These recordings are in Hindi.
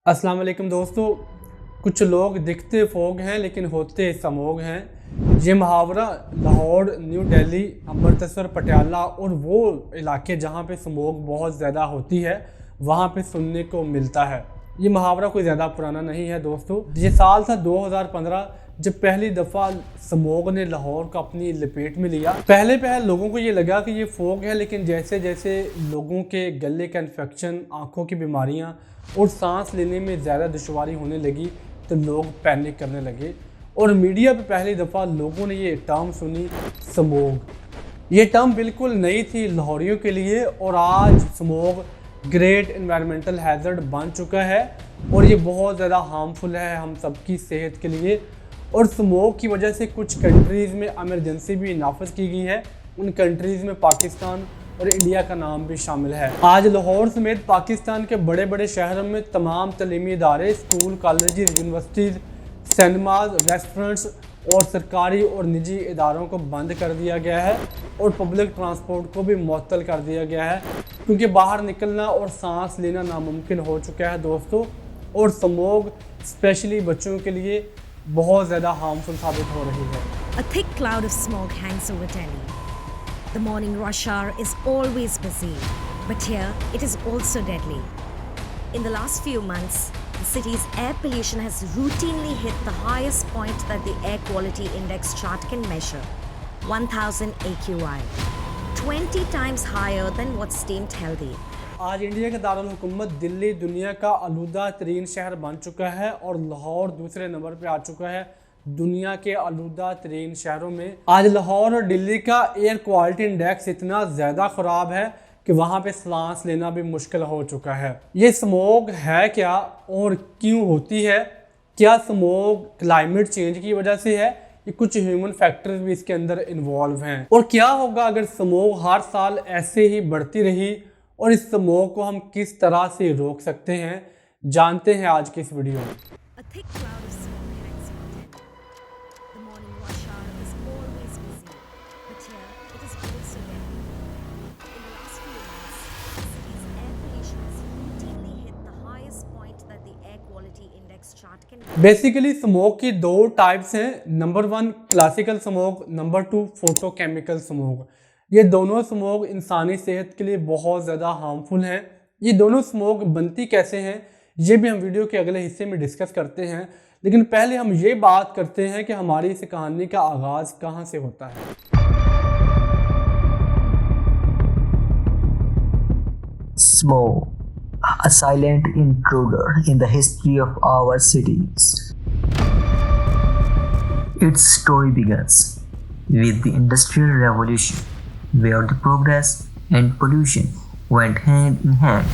अस्सलाम वालेकुम दोस्तों। कुछ लोग दिखते फोग हैं लेकिन होते समोग हैं। ये मुहावरा लाहौर, न्यू दिल्ली, अमृतसर, पटियाला और वो इलाके जहाँ पे स्मोग बहुत ज़्यादा होती है वहाँ पे सुनने को मिलता है। ये मुहावरा कोई ज़्यादा पुराना नहीं है दोस्तों। ये साल था 2015 जब पहली दफ़ा स्मोग ने लाहौर को अपनी लपेट में लिया। पहले लोगों को ये लगा कि ये फोग है, लेकिन जैसे जैसे लोगों के गले का इन्फेक्शन, आँखों की बीमारियाँ और सांस लेने में ज़्यादा दुश्वारी होने लगी तो लोग पैनिक करने लगे और मीडिया पे पहली दफ़ा लोगों ने ये टर्म सुनी, स्मोग। ये टर्म बिल्कुल नई थी लाहौरियों के लिए और आज स्मोग ग्रेट एनवायरमेंटल हैज़र्ड बन चुका है और ये बहुत ज़्यादा हार्मफुल है हम सबकी सेहत के लिए। और स्मोग की वजह से कुछ कंट्रीज़ में इमरजेंसी भी नाफिज की गई है। उन कंट्रीज़ में पाकिस्तान और इंडिया का नाम भी शामिल है। आज लाहौर समेत पाकिस्तान के बड़े बड़े शहरों में तमाम तलीमी इदारे, school, colleges, universities, cinemas, restaurants और सरकारी और निजी इदारों को बंद कर दिया गया है और पब्लिक ट्रांसपोर्ट को भी मुअत्तल कर दिया गया है क्योंकि बाहर निकलना और सांस लेना नामुमकिन हो चुका है दोस्तों। और स्मोग स्पेशली बच्चों के लिए बहुत ज़्यादा हार्मफुल साबित हो रही है। A thick cloud of smoke hangs over Delhi. The morning rush hour is always busy, but here it is also deadly. In the last few months, the city's air pollution has routinely hit the highest point that the Air Quality Index chart can measure, 1000 AQI, 20 times higher than what's deemed healthy. आज इंडिया का दारुल हुकूमत दिल्ली दुनिया का आलूदा तरीन शहर बन चुका है और लाहौर दूसरे नंबर पे आ चुका है दुनिया के आलूदा तरीन शहरों में। आज लाहौर और दिल्ली का एयर क्वालिटी इंडेक्स इतना ज़्यादा ख़राब है कि वहाँ पे सांस लेना भी मुश्किल हो चुका है। ये स्मोग है क्या और क्यों होती है? क्या स्मोग क्लाइमेट चेंज की वजह से है? ये कुछ ह्यूमन फैक्टर्स भी इसके अंदर इन्वॉल्व हैं। और क्या होगा अगर स्मोग हर साल ऐसे ही बढ़ती रही और इस स्मोग को हम किस तरह से रोक सकते हैं, जानते हैं आज की इस वीडियो में। A thick cloud of smoke hangs over Delhi. The morning rush hour is always busy, but here it is also deadly. In the last few months, the city's air pollution has routinely hit the highest point that the Air Quality Index chart can measure. Basically smog की दो टाइप्स हैं। Number 1 classical smog, number 2 photochemical smog. ये दोनों स्मोग इंसानी सेहत के लिए बहुत ज़्यादा हार्मफुल हैं। ये दोनों स्मोग बनती कैसे हैं ये भी हम वीडियो के अगले हिस्से में डिस्कस करते हैं, लेकिन पहले हम ये बात करते हैं कि हमारी इस कहानी का आगाज़ कहाँ से होता है। Smog, a silent intruder in the history of our cities. Its story begins with the Industrial Revolution, where the progress and pollution went hand in hand.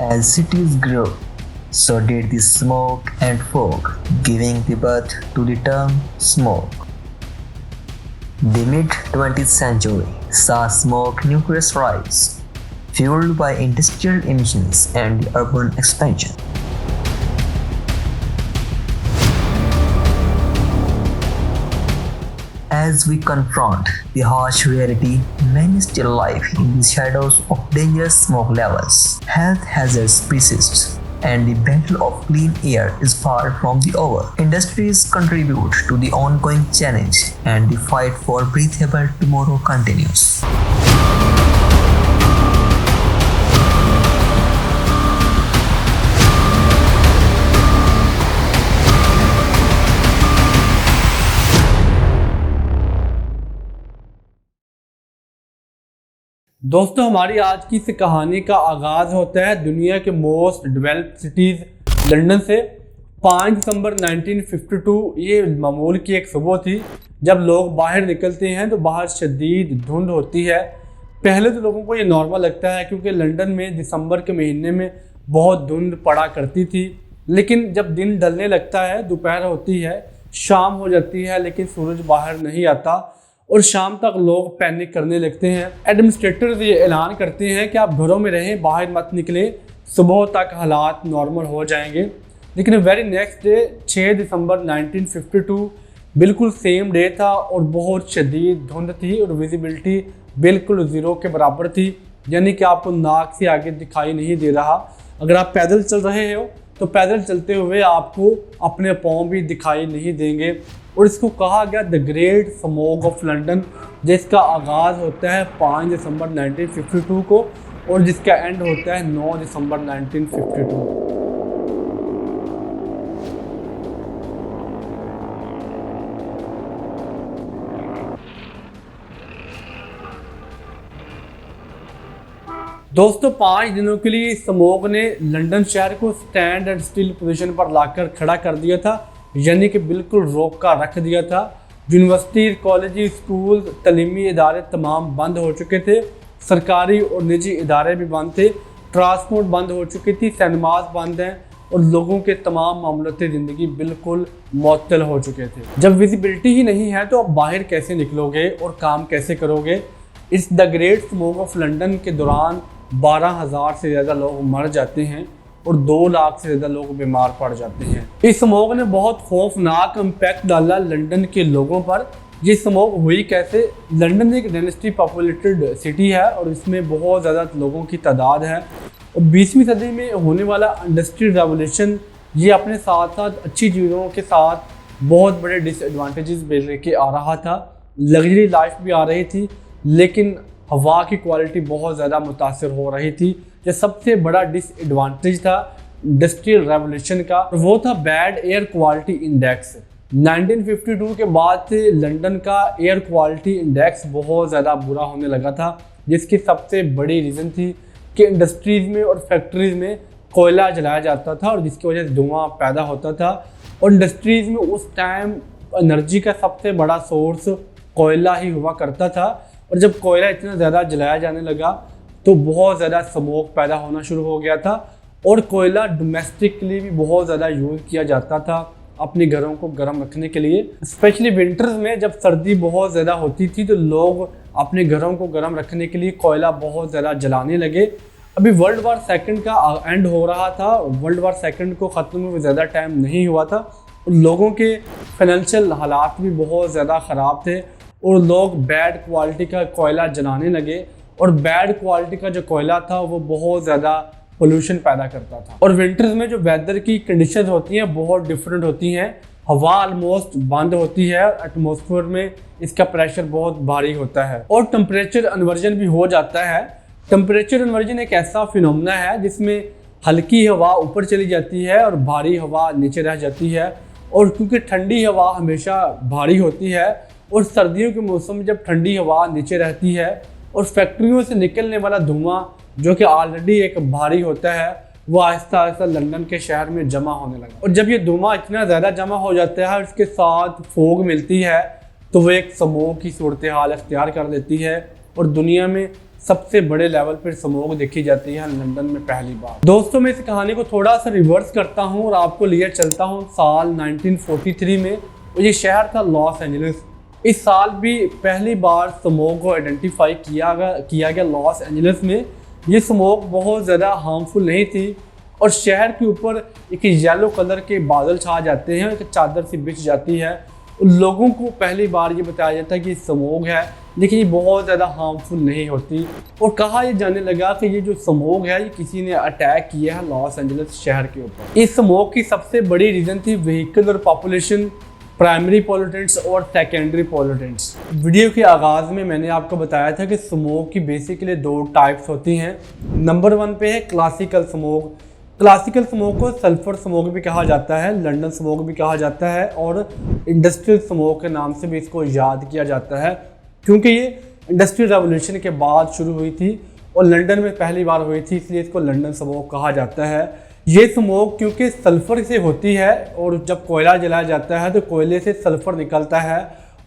As cities grew, so did the smoke and fog, giving the birth to the term smog. The mid-20th century saw smoke numerous rise, fueled by industrial emissions and urban expansion. As we confront the harsh reality, many still live in the shadows of dangerous smoke levels. Health hazards persist, and the battle of clean air is far from the over. Industries contribute to the ongoing challenge, and the fight for breathable tomorrow continues. दोस्तों, हमारी आज की इस कहानी का आगाज़ होता है दुनिया के मोस्ट डेवलप्ड सिटीज़ लंदन से। 5 दिसंबर 1952 ये मामूल की एक सुबह थी जब लोग बाहर निकलते हैं तो बाहर शदीद धुंध होती है। पहले तो लोगों को ये नॉर्मल लगता है क्योंकि लंदन में दिसंबर के महीने में बहुत धुंध पड़ा करती थी, लेकिन जब दिन ढलने लगता है, दोपहर होती है, शाम हो जाती है, लेकिन सूरज बाहर नहीं आता और शाम तक लोग पैनिक करने लगते हैं। एडमिनिस्ट्रेटर्स ये ऐलान करते हैं कि आप घरों में रहें, बाहर मत निकलें, सुबह तक हालात नॉर्मल हो जाएंगे। लेकिन वेरी नेक्स्ट डे 6 दिसंबर 1952 बिल्कुल सेम डे था और बहुत शदीद धुंध थी और विजिबिलिटी बिल्कुल ज़ीरो के बराबर थी। यानी कि आपको नाक से आगे दिखाई नहीं दे रहा। अगर आप पैदल चल रहे हो तो पैदल चलते हुए आपको अपने पाँव भी दिखाई नहीं देंगे। और इसको कहा गया the great smog of London, जिसका आगाज़ होता है 5 दिसंबर 1952 को और जिसका एंड होता है 9 दिसंबर 1952। दोस्तों 5 दिनों के लिए स्मॉग ने लंदन शहर को स्टैंड एंड स्टिल पोजीशन पर लाकर खड़ा कर दिया था, यानी कि बिल्कुल रोक कर रख दिया था। यूनिवर्सिटी, कॉलेज, स्कूल, तलीमी इदारे तमाम बंद हो चुके थे। सरकारी और निजी इदारे भी बंद थे। ट्रांसपोर्ट बंद हो चुकी थी, सिनेमाज बंद हैं और लोगों के तमाम मामलाती ज़िंदगी बिल्कुल मुअत्तल हो चुके थे। जब विजिबिलिटी ही नहीं है तो आप बाहर कैसे निकलोगे और काम कैसे करोगे। इस the great smog of London के दौरान 12,000 से ज़्यादा लोग मर जाते हैं और 2 लाख से ज़्यादा लोग बीमार पड़ जाते हैं। इस स्मॉग ने बहुत खौफनाक इम्पैक्ट डाला लंदन के लोगों पर। ये स्मॉग हुई कैसे? लंदन एक डेंसिटी पॉपुलेटेड सिटी है और इसमें बहुत ज़्यादा लोगों की तादाद है और 20वीं सदी में होने वाला इंडस्ट्रियल रेवोल्यूशन ये अपने साथ साथ अच्छी चीज़ों के साथ बहुत बड़े डिसएडवांटेजेस भी लेके आ रहा था। लग्जरी लाइफ भी आ रही थी, लेकिन हवा की क्वालिटी बहुत ज़्यादा मुतासर हो रही थी। ये सबसे बड़ा डिसएडवांटेज था इंडस्ट्रियल रेवोल्यूशन का, वो था बैड एयर क्वालिटी इंडेक्स। 1952 के बाद से लंदन का एयर क्वालिटी इंडेक्स बहुत ज़्यादा बुरा होने लगा था, जिसकी सबसे बड़ी रीज़न थी कि इंडस्ट्रीज़ में और फैक्ट्रीज़ में कोयला जलाया जाता था और जिसकी वजह से धुआं पैदा होता था। और इंडस्ट्रीज़ में उस टाइम एनर्जी का सबसे बड़ा सोर्स कोयला ही हुआ करता था और जब कोयला इतना ज़्यादा जलाया जाने लगा तो बहुत ज़्यादा स्मोक पैदा होना शुरू हो गया था। और कोयला डोमेस्टिकली भी बहुत ज़्यादा यूज़ किया जाता था अपने घरों को गर्म रखने के लिए। स्पेशली विंटर्स में जब सर्दी बहुत ज़्यादा होती थी तो लोग अपने घरों को गर्म रखने के लिए कोयला बहुत ज़्यादा जलाने लगे। अभी वर्ल्ड वार सेकंड का एंड हो रहा था, वर्ल्ड वार सेकंड को ख़त्म हुए ज़्यादा टाइम नहीं हुआ था और लोगों के फाइनेंशियल हालात भी बहुत ज़्यादा ख़राब थे और लोग बैड क्वालिटी का कोयला जलाने लगे और बैड क्वालिटी का जो कोयला था वो बहुत ज़्यादा पोल्यूशन पैदा करता था। और विंटर्स में जो वेदर की कंडीशंस होती हैं बहुत डिफरेंट होती हैं। हवा ऑलमोस्ट बंद होती है, एटमॉस्फेयर में इसका प्रेशर बहुत भारी होता है और टेम्परेचर इन्वर्जन भी हो जाता है। टेम्परेचर इन्वर्जन एक ऐसा फिनोमेना है जिसमें हल्की हवा ऊपर चली जाती है और भारी हवा नीचे रह जाती है। और क्योंकि ठंडी हवा हमेशा भारी होती है और सर्दियों के मौसम में जब ठंडी हवा नीचे रहती है और फैक्ट्रियों से निकलने वाला धुआं जो कि ऑलरेडी एक भारी होता है वो आहिस्ता आहिस्ता लंदन के शहर में जमा होने लगा। और जब ये धुआं इतना ज़्यादा जमा हो जाता है और इसके साथ फोग मिलती है तो वो एक स्मोग की सूरत हाल अख्तियार कर लेती है और दुनिया में सबसे बड़े लेवल पर स्मोग देखी जाती है लंदन में पहली बार। दोस्तों मैं इस कहानी को थोड़ा सा रिवर्स करता हूँ और आपको लिए चलता हूँ साल 1943 में। और ये शहर था लॉस एंजलिस। इस साल भी पहली बार स्मोग को आइडेंटिफाई किया गया लॉस एंजलिस में। ये स्मोक बहुत ज़्यादा हार्मफुल नहीं थी और शहर के ऊपर एक येलो कलर के बादल छा जाते हैं, एक चादर सी बिछ जाती है। लोगों को पहली बार ये बताया जाता है कि स्मोग है, लेकिन ये बहुत ज़्यादा हार्मफुल नहीं होती। और कहा यह जाने लगा कि ये जो स्मोग है ये किसी ने अटैक किया है लॉस एंजलिस शहर के ऊपर। इस स्मोग की सबसे बड़ी रीज़न थी व्हीकल और पॉपुलेशन, प्राइमरी पॉल्यूटेंट्स और सेकेंडरी पॉल्यूटेंट्स। वीडियो के आगाज़ में मैंने आपको बताया था कि स्मोक की बेसिकली 2 टाइप्स होती हैं। नंबर 1 पे है क्लासिकल स्मोक। क्लासिकल स्मोक को सल्फर स्मोक भी कहा जाता है, लंदन स्मोक भी कहा जाता है और इंडस्ट्रियल स्मोक के नाम से भी इसको याद किया जाता है, क्योंकि ये इंडस्ट्रियल रेवोल्यूशन के बाद शुरू हुई थी और लंदन में पहली बार हुई थी, इसलिए इसको लंदन स्मोक कहा जाता है। ये स्मोक क्योंकि सल्फ़र से होती है और जब कोयला जलाया जाता है तो कोयले से सल्फ़र निकलता है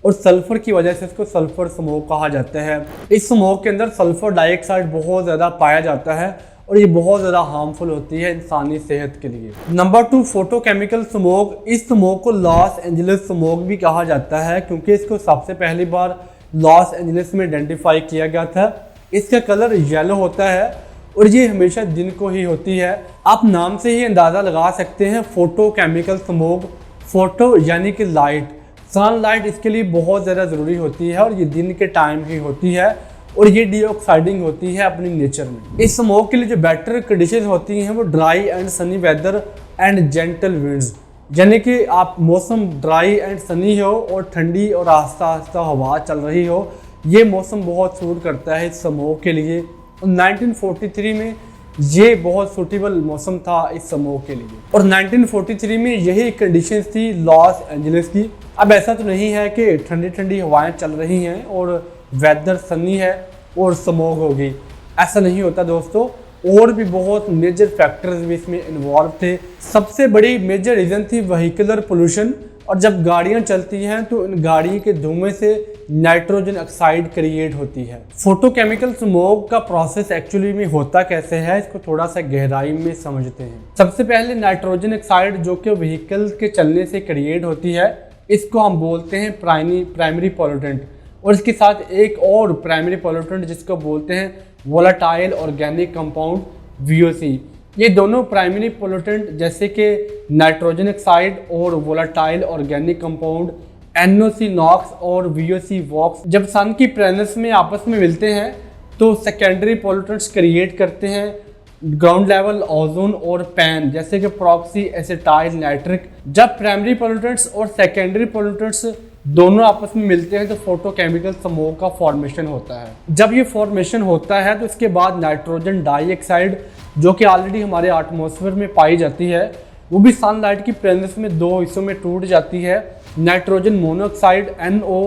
और सल्फ़र की वजह से इसको सल्फ़र स्मोक कहा जाता है। इस स्मोक के अंदर सल्फ़र डाइऑक्साइड बहुत ज़्यादा पाया जाता है और ये बहुत ज़्यादा हार्मफुल होती है इंसानी सेहत के लिए। Number 2 photochemical smoke. इस स्मोक को लॉस एंजलिस स्मोक भी कहा जाता है क्योंकि इसको सबसे पहली बार लॉस एंजलिस में आइडेंटिफाई किया गया था। इसका कलर येलो होता है और ये हमेशा दिन को ही होती है। आप नाम से ही अंदाज़ा लगा सकते हैं फोटोकेमिकल स्मोक। फोटो यानी कि लाइट, सनलाइट इसके लिए बहुत ज़्यादा ज़रूरी होती है और ये दिन के टाइम ही होती है और ये डीऑक्साइडिंग होती है अपनी नेचर में। इस स्मोक के लिए जो बेटर कंडीशन होती हैं वो dry and sunny weather and gentle winds, यानी कि आप मौसम ड्राई एंड सनी हो और ठंडी और आहिस्ता आहिस्ता हवा चल रही हो, ये मौसम बहुत सूट करता है इस स्मोक के लिए। और 1943 में ये बहुत सूटेबल मौसम था इस स्मोक के लिए, और 1943 में यही कंडीशंस थी लॉस एंजलिस की। अब ऐसा तो नहीं है कि ठंडी ठंडी हवाएं चल रही हैं और वेदर सनी है और स्मोक होगी, ऐसा नहीं होता दोस्तों। और भी बहुत मेजर फैक्टर्स भी इसमें इन्वॉल्व थे। सबसे बड़ी मेजर रीज़न थी व्हीकुलर पोल्यूशन, और जब गाड़ियां चलती हैं तो इन गाड़ी के धुएं से नाइट्रोजन ऑक्साइड क्रिएट होती है। फोटोकेमिकल स्मोक का प्रोसेस एक्चुअली में होता कैसे है, इसको थोड़ा सा गहराई में समझते हैं। सबसे पहले नाइट्रोजन ऑक्साइड जो कि व्हीकल के चलने से क्रिएट होती है, इसको हम बोलते हैं प्राइमरी पॉल्यूटेंट, और इसके साथ एक और प्राइमरी पॉल्यूटेंट जिसको बोलते हैं वोलेटाइल ऑर्गेनिक कंपाउंड VOC। ये दोनों प्राइमरी पोल्यूटेंट जैसे कि नाइट्रोजन ऑक्साइड और volatile organic compound NOx NOx और VOC वॉक्स जब सन की प्रेजेंस में आपस में मिलते हैं तो सेकेंडरी पोल्यूटेंट्स क्रिएट करते हैं ग्राउंड लेवल ओजोन और पैन, जैसे कि प्रॉक्सी एसिटाइल नाइट्रिक। जब प्राइमरी पोल्यूटेंट्स और सेकेंडरी पोल्यूटेंट्स दोनों आपस में मिलते हैं तो फोटोकेमिकल स्मोक का फॉर्मेशन होता है। जब ये फॉर्मेशन होता है तो इसके बाद नाइट्रोजन डाइऑक्साइड जो कि ऑलरेडी हमारे एटमॉस्फेयर में पाई जाती है, वो भी सनलाइट की प्रेजेंस में दो हिस्सों में टूट जाती है, नाइट्रोजन मोनोऑक्साइड NO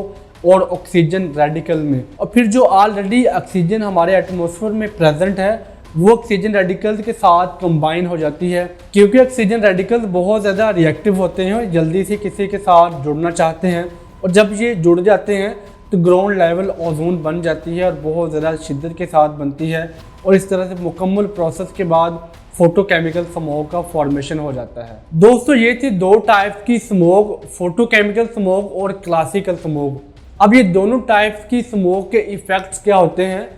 और ऑक्सीजन रेडिकल में। और फिर जो ऑलरेडी ऑक्सीजन हमारे एटमॉस्फेयर में प्रेजेंट है वो ऑक्सीजन रेडिकल्स के साथ कंबाइन हो जाती है, क्योंकि ऑक्सीजन रेडिकल्स बहुत ज़्यादा रिएक्टिव होते हैं और जल्दी से किसी के साथ जुड़ना चाहते हैं, और जब ये जुड़ जाते हैं तो ग्राउंड लेवल ओजोन बन जाती है और बहुत ज़्यादा शिद्दत के साथ बनती है, और इस तरह से मुकम्मल प्रोसेस के बाद फोटोकेमिकल स्मोक का फॉर्मेशन हो जाता है। दोस्तों ये थी दो टाइप्स की स्मोक, फोटोकेमिकल स्मोक और क्लासिकल स्मोक। अब ये दोनों टाइप्स की स्मोक के इफ़ेक्ट्स क्या होते हैं?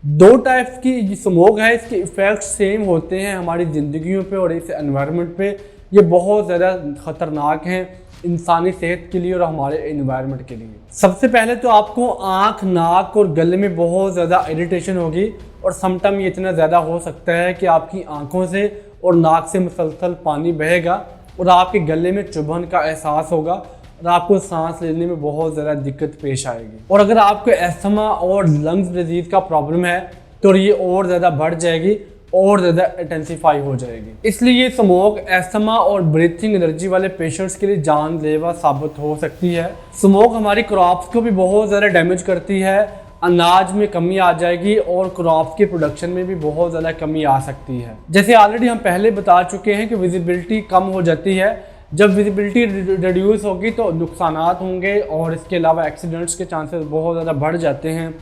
दो टाइप्स की स्मोक है, इसके इफ़ेक्ट्स सेम होते हैं हमारी ज़िंदगियों पे और इस एनवायरनमेंट पे। ये बहुत ज़्यादा ख़तरनाक हैं इंसानी सेहत के लिए और हमारे एनवायरनमेंट के लिए। सबसे पहले तो आपको आँख, नाक और गले में बहुत ज़्यादा इरिटेशन होगी, और समटाइम ये इतना ज़्यादा हो सकता है कि आपकी आँखों से और नाक से मुसलसल पानी बहेगा और आपके गले में चुभन का एहसास होगा और आपको सांस लेने में बहुत ज़्यादा दिक्कत पेश आएगी। और अगर आपको एस्थमा और लंग्स डिजीज़ का प्रॉब्लम है तो ये और ज़्यादा बढ़ जाएगी और ज़्यादा इंटेंसिफाई हो जाएगी। इसलिए ये स्मोक एस्थमा और ब्रीथिंग एलर्जी वाले पेशेंट्स के लिए जानलेवा साबित हो सकती है। स्मोक हमारी क्रॉप्स को भी बहुत ज़्यादा डैमेज करती है, अनाज में कमी आ जाएगी और क्रॉप्स के प्रोडक्शन में भी बहुत ज़्यादा कमी आ सकती है। जैसे ऑलरेडी हम पहले बता चुके हैं कि विजिबिलिटी कम हो जाती है। जब विजिबिलिटी रिड्यूस होगी तो नुकसानात होंगे और इसके अलावा एक्सीडेंट्स के चांसेस बहुत ज़्यादा बढ़ जाते हैं।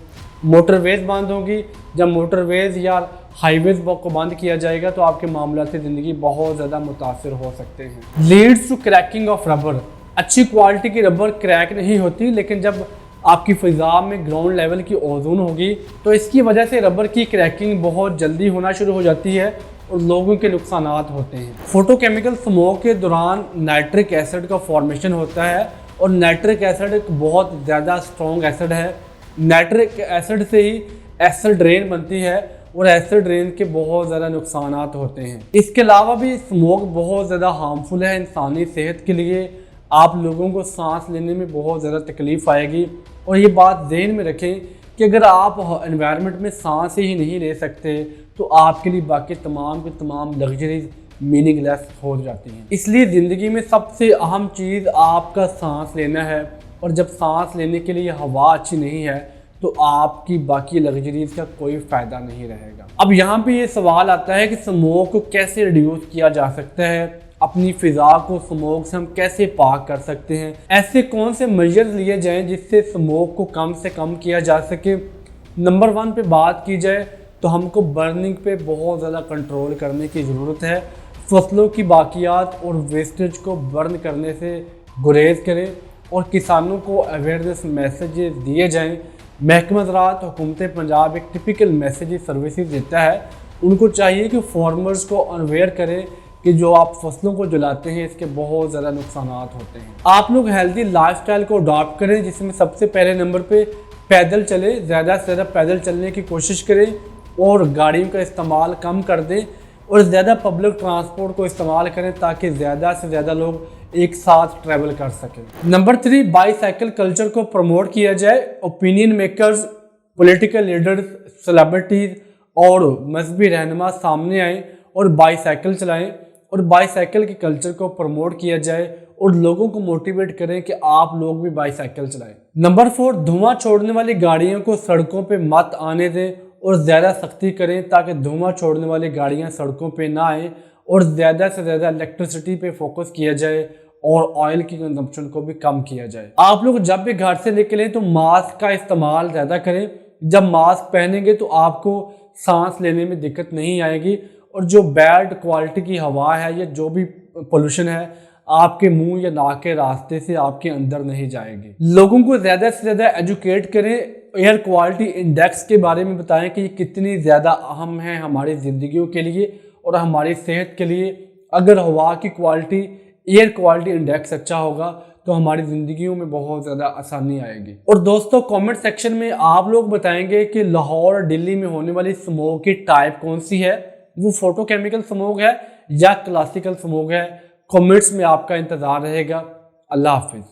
मोटरवेज बंद होगी, जब मोटरवेज या हाईवेज को बंद किया जाएगा तो आपके मामलाती ज़िंदगी बहुत ज़्यादा मुतासर हो सकते हैं। Leads to cracking of rubber. अच्छी क्वालिटी की रबर क्रैक नहीं होती, लेकिन जब आपकी फ़िज़ा में ग्राउंड लेवल की ओजोन होगी तो इसकी वजह से रबर की क्रैकिंग बहुत जल्दी होना शुरू हो जाती है और लोगों के नुकसानात होते हैं। फोटोकेमिकल स्मोक के दौरान नाइट्रिक एसिड का फॉर्मेशन होता है, और नाइट्रिक एसिड एक बहुत ज़्यादा स्ट्रॉन्ग एसिड है। नाइट्रिक एसिड से ही एसिड रेन बनती है और एसिड रेन के बहुत ज़्यादा नुकसानात होते हैं। इसके अलावा भी स्मोक बहुत ज़्यादा हार्मफुल है इंसानी सेहत के लिए। आप लोगों को सांस लेने में बहुत ज़्यादा तकलीफ़ आएगी, और ये बात ज़हन में रखें कि अगर आप एनवायरनमेंट में सांस ही नहीं ले सकते तो आपके लिए बाकी तमाम के तमाम लग्जरीज मीनिंगलेस हो जाती हैं। इसलिए ज़िंदगी में सबसे अहम चीज़ आपका सांस लेना है, और जब सांस लेने के लिए हवा अच्छी नहीं है तो आपकी बाकी लग्जरीज का कोई फ़ायदा नहीं रहेगा। अब यहाँ पे ये सवाल आता है कि स्मोक को कैसे रिड्यूस किया जा सकता है, अपनी फ़िज़ा को स्मोक से हम कैसे पाक कर सकते हैं, ऐसे कौन से मेजर्स लिए जाएं जिससे स्मोक को कम से कम किया जा सके। नंबर 1 पे बात की जाए तो हमको बर्निंग पे बहुत ज़्यादा कंट्रोल करने की ज़रूरत है। फसलों की बाकियात और वेस्टेज को बर्न करने से गुरेज करें और किसानों को अवेयरनेस मैसेजेस दिए जाएँ। महकमा ज़राअत हुकूमत पंजाब एक टिपिकल मैसेज सर्विसेज देता है, उनको चाहिए कि फार्मर्स को अवेयर करें कि जो आप फसलों को जलाते हैं इसके बहुत ज़्यादा नुकसानात होते हैं। आप लोग हेल्दी लाइफस्टाइल को अडॉप्ट करें, जिसमें सबसे पहले नंबर पे पैदल चले, ज़्यादा से ज़्यादा पैदल चलने की कोशिश करें और गाड़ियों का इस्तेमाल कम कर दें और ज़्यादा पब्लिक ट्रांसपोर्ट को इस्तेमाल करें ताकि ज़्यादा से ज़्यादा लोग एक साथ ट्रैवल कर सकें। नंबर 3, बाईसाइकिल कल्चर को प्रमोट किया जाए। Opinion makers, political leaders, celebrities और मजहबी रहनुमा सामने आएँ और बाईसाइकिल चलाएं और बाईसाइकिल के कल्चर को प्रमोट किया जाए और लोगों को मोटिवेट करें कि आप लोग भी बाईसाइकिल चलाएं। नंबर 4, धुआं छोड़ने वाली गाड़ियों को सड़कों पे मत आने दें और ज़्यादा सख्ती करें ताकि धुआं छोड़ने वाली गाड़ियां सड़कों पे ना आएँ और ज़्यादा से ज़्यादा इलेक्ट्रिसिटी पे फोकस किया जाए और ऑयल की कंजम्पशन को भी कम किया जाए। आप लोग जब भी घर से निकलें तो मास्क का इस्तेमाल ज़्यादा करें। जब मास्क पहनेंगे तो आपको सांस लेने में दिक्कत नहीं आएगी और जो बैड क्वालिटी की हवा है या जो भी पोल्यूशन है आपके मुंह या नाक के रास्ते से आपके अंदर नहीं जाएगी। लोगों को ज़्यादा से ज़्यादा एजुकेट करें, एयर क्वालिटी इंडेक्स के बारे में बताएं कि ये कितनी ज़्यादा अहम है हमारी ज़िंदगियों के लिए और हमारी सेहत के लिए। अगर हवा की क्वालिटी, एयर क्वालिटी इंडेक्स अच्छा होगा तो हमारी ज़िंदगियों में बहुत ज़्यादा आसानी आएगी। और दोस्तों कमेंट सेक्शन में आप लोग बताएंगे कि लाहौर और दिल्ली में होने वाली स्मोक की टाइप कौन सी है, वो फोटोकेमिकल स्मोक है या क्लासिकल स्मोक है। कमेंट्स में आपका इंतज़ार रहेगा। अल्लाह हाफिज़।